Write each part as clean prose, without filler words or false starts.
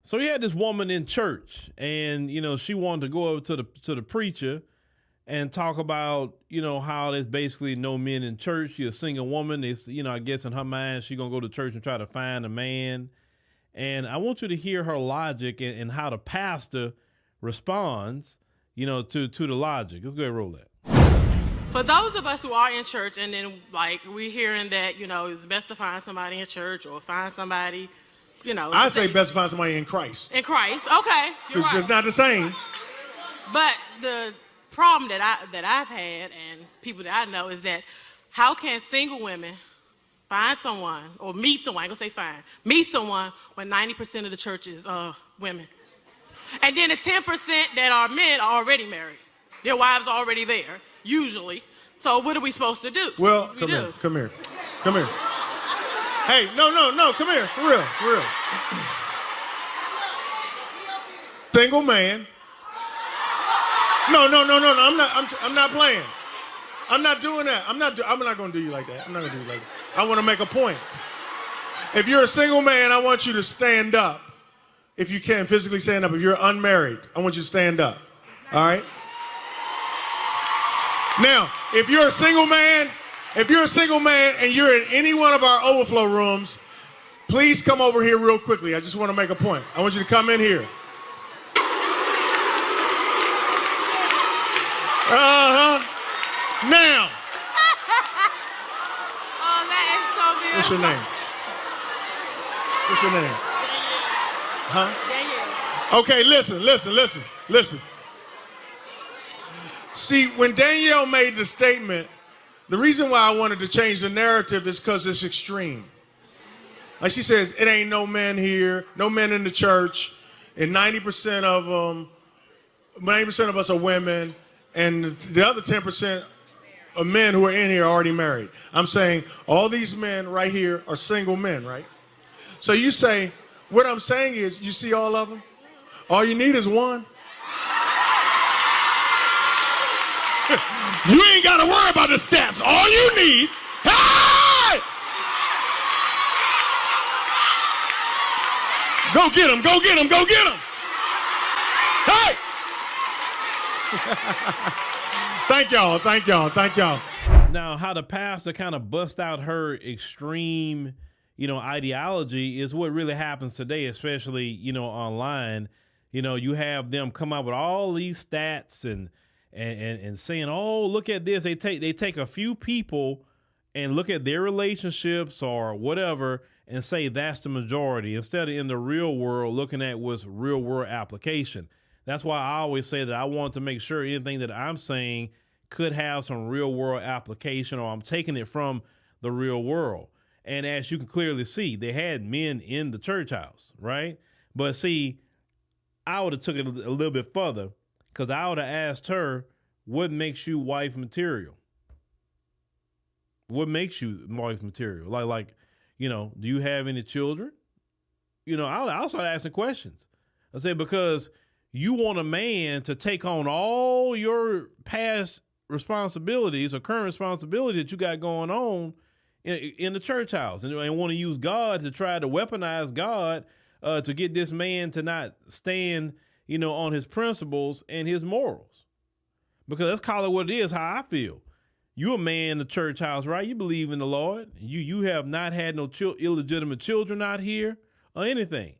So he had this woman in church, and she wanted to go over to the preacher and talk about how there's basically no men in church. She's a single woman. It's I guess in her mind she's gonna go to church and try to find a man. And I want you to hear her logic and how the pastor responds, to the logic. Let's go ahead and roll that. For those of us who are in church, and then we're hearing that it's best to find somebody in church or find somebody. I say best to find somebody in Christ. In Christ, okay, you're right. It's not the same. But the problem that I've had and people that I know is that how can single women find someone or meet someone? I ain't gonna say find, meet someone when 90% of the church is women, and then the 10% that are men are already married. Their wives are already there usually. So what are we supposed to do? Well, come here. Hey, no, come here, for real. Single man. No, I'm not playing. I'm not doing that. I'm not going to do you like that. I want to make a point. If you're a single man, I want you to stand up. If you can, physically stand up. If you're unmarried, I want you to stand up. All right? Now, if you're a single man and you're in any one of our overflow rooms, please come over here real quickly. I just want to make a point. I want you to come in here. Now. Oh, that is so beautiful. What's your name? Huh? Danielle. Okay, listen. See, when Danielle made the statement, the reason why I wanted to change the narrative is because it's extreme. Like she says, it ain't no men here, no men in the church, and 90% of us are women, and the other 10% of men who are in here are already married. I'm saying all these men right here are single men, right? So you say, what I'm saying is, you see all of them? All you need is one. You ain't got to worry about the stats. All you need, hey! Go get him. Hey! Thank y'all. Now, how the pastor kind of bust out her extreme, ideology is what really happens today, especially, online. You have them come up with all these stats and saying, oh, look at this. They take a few people and look at their relationships or whatever and say that's the majority, instead of in the real world looking at what's real world application. That's why I always say that I want to make sure anything that I'm saying could have some real world application, or I'm taking it from the real world. And as you can clearly see, they had men in the church house, right? But see, I would have took it a little bit further, because I would have asked her, what makes you wife material? What makes you wife material? Like, do you have any children? I'll start asking questions. I say, because you want a man to take on all your past responsibilities or current responsibilities that you got going on in the church house, and want to use God to try to weaponize God to get this man to not stand, on his principles and his morals. Because let's call it what it is, how I feel. You a man in the church house, right? You believe in the Lord. You have not had no illegitimate children out here or anything.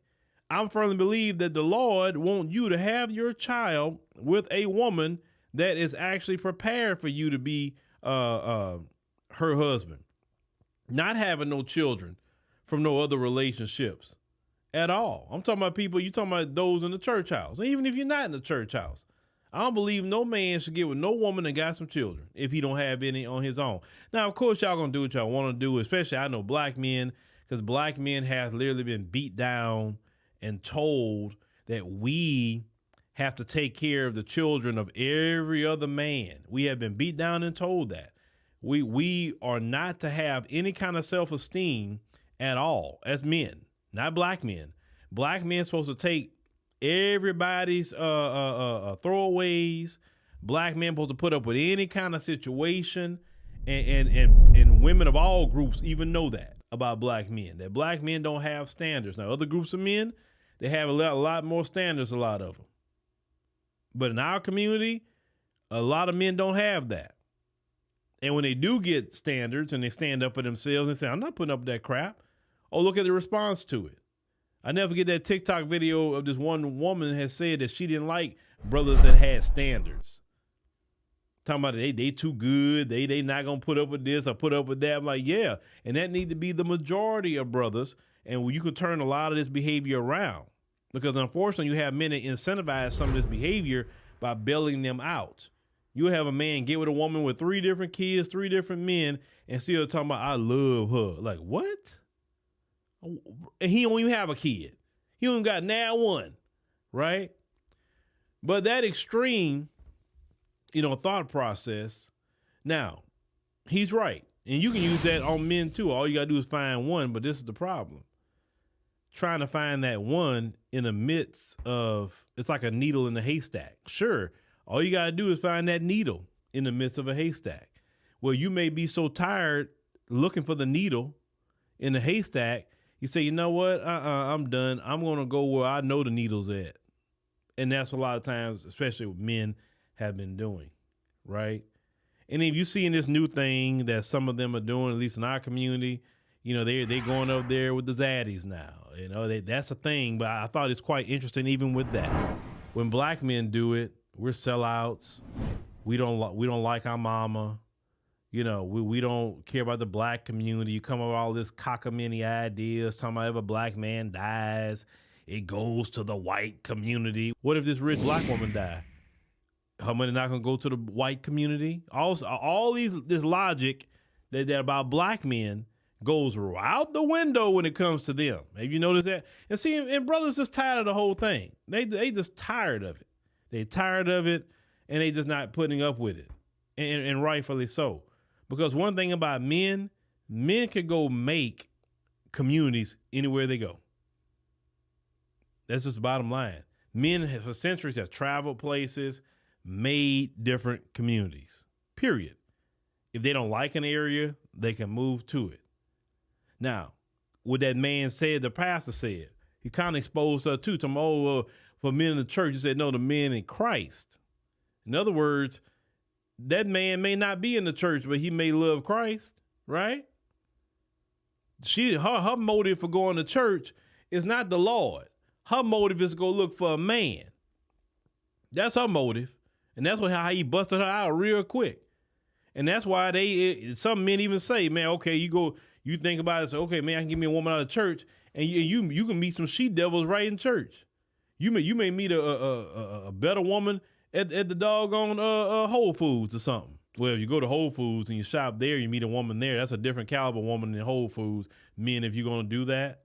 I firmly believe that the Lord wants you to have your child with a woman that is actually prepared for you to be her husband. Not having no children from no other relationships at all. I'm talking about people, you talking about those in the church house. Even if you're not in the church house, I don't believe no man should get with no woman that got some children if he don't have any on his own. Now, of course, y'all gonna do what y'all want to do, especially I know black men, because black men have literally been beat down and told that we have to take care of the children of every other man. We have been beat down and told that. We are not to have any kind of self-esteem at all as men, not black men. Black men supposed to take everybody's throwaways. Black men supposed to put up with any kind of situation, and women of all groups even know that about black men, that black men don't have standards. Now, other groups of men, They have a lot more standards, a lot of them. But in our community, a lot of men don't have that. And when they do get standards and they stand up for themselves and say, I'm not putting up with that crap. Oh, look at the response to it. I never forget that TikTok video of this one woman has said that she didn't like brothers that had standards. Talking about they too good. They not going to put up with this or put up with that. I'm like, yeah. And that need to be the majority of brothers. And you can turn a lot of this behavior around. Because unfortunately, you have men that incentivize some of this behavior by bailing them out. You have a man get with a woman with 3 different kids, 3 different men, and still talking about, I love her. Like, what? And he don't even have a kid. He only got now one, right? But that extreme, thought process, now, he's right. And you can use that on men too. All you got to do is find one, but this is the problem. Trying to find that one in the midst of, it's like a needle in a haystack. Sure, all you got to do is find that needle in the midst of a haystack. Well, you may be so tired looking for the needle in the haystack, you say, you know what, I'm done. I'm going to go where I know the needle's at. And that's a lot of times, especially what men have been doing, right? And if you seeing this new thing that some of them are doing, at least in our community, they going up there with the zaddies now. That's a thing. But I thought it's quite interesting even with that. When black men do it, we're sellouts. We don't like our mama. We don't care about the black community. You come up with all this cockamamie ideas, talking about if a black man dies, it goes to the white community. What if this rich black woman died? Her money not gonna go to the white community? Also, all this logic that about black men goes out the window when it comes to them. Have you noticed that? And see, and brothers just tired of the whole thing. They just tired of it. They tired of it, and they just not putting up with it, and rightfully so. Because one thing about men can go make communities anywhere they go. That's just the bottom line. Men for centuries have traveled places, made different communities, period. If they don't like an area, they can move to it. Now, what that man said, the pastor said, he kind of exposed her too. For men in the church, he said, no, the men in Christ. In other words, that man may not be in the church, but he may love Christ, right? Her motive for going to church is not the Lord. Her motive is to go look for a man. That's her motive. And that's how he busted her out real quick. And that's why some men even say, man, okay, you think about it, say, okay, man, I can get me a woman out of church, and you can meet some she devils right in church. You may meet a better woman at the doggone Whole Foods or something. Well, if you go to Whole Foods and you shop there, you meet a woman there. That's a different caliber woman than Whole Foods. Men, if you're going to do that,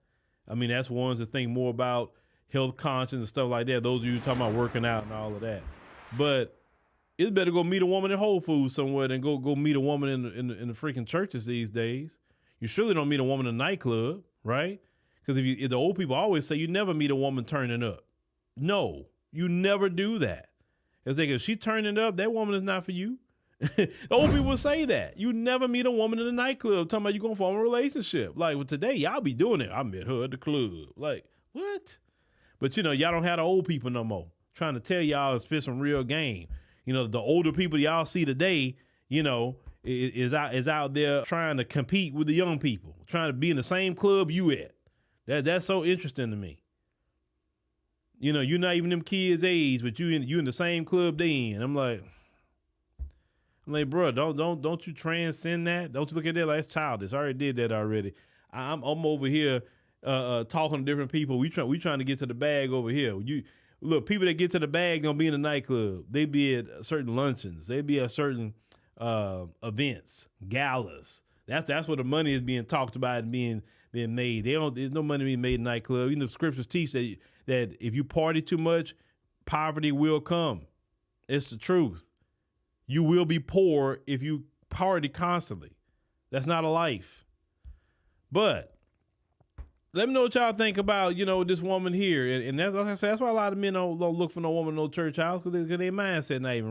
I mean, that's ones that think more about health conscience and stuff like that. Those of you talking about working out and all of that. But it's better go meet a woman at Whole Foods somewhere than go meet a woman in the freaking churches these days. You surely don't meet a woman in a nightclub, right? Because if the old people always say you never meet a woman turning up. No, you never do that. It's like if she turning up, that woman is not for you. The old people say that. You never meet a woman in a nightclub talking about you going to form a relationship. Like, well, today y'all be doing it. I met her at the club. Like, what? But, y'all don't have the old people no more trying to tell y'all and spit some real game. The older people y'all see today, is out there trying to compete with the young people, trying to be in the same club you at. That's so interesting to me. You're not even them kids' age, but you in the same club they in. I'm like, bro, don't you transcend that? Don't you look at that like it's childish? I already did that already. I'm over here talking to different people. We trying to get to the bag over here. Look, people that get to the bag don't be in a nightclub. They be at certain luncheons. They be at certain events, galas. That's where the money is being talked about and being made. There's no money being made in nightclub. The scriptures teach that if you party too much, poverty will come. It's the truth. You will be poor if you party constantly. That's not a life. But let me know what y'all think about, this woman here. And that's, like I said, that's why a lot of men don't look for no woman in no church house, because their mindset not even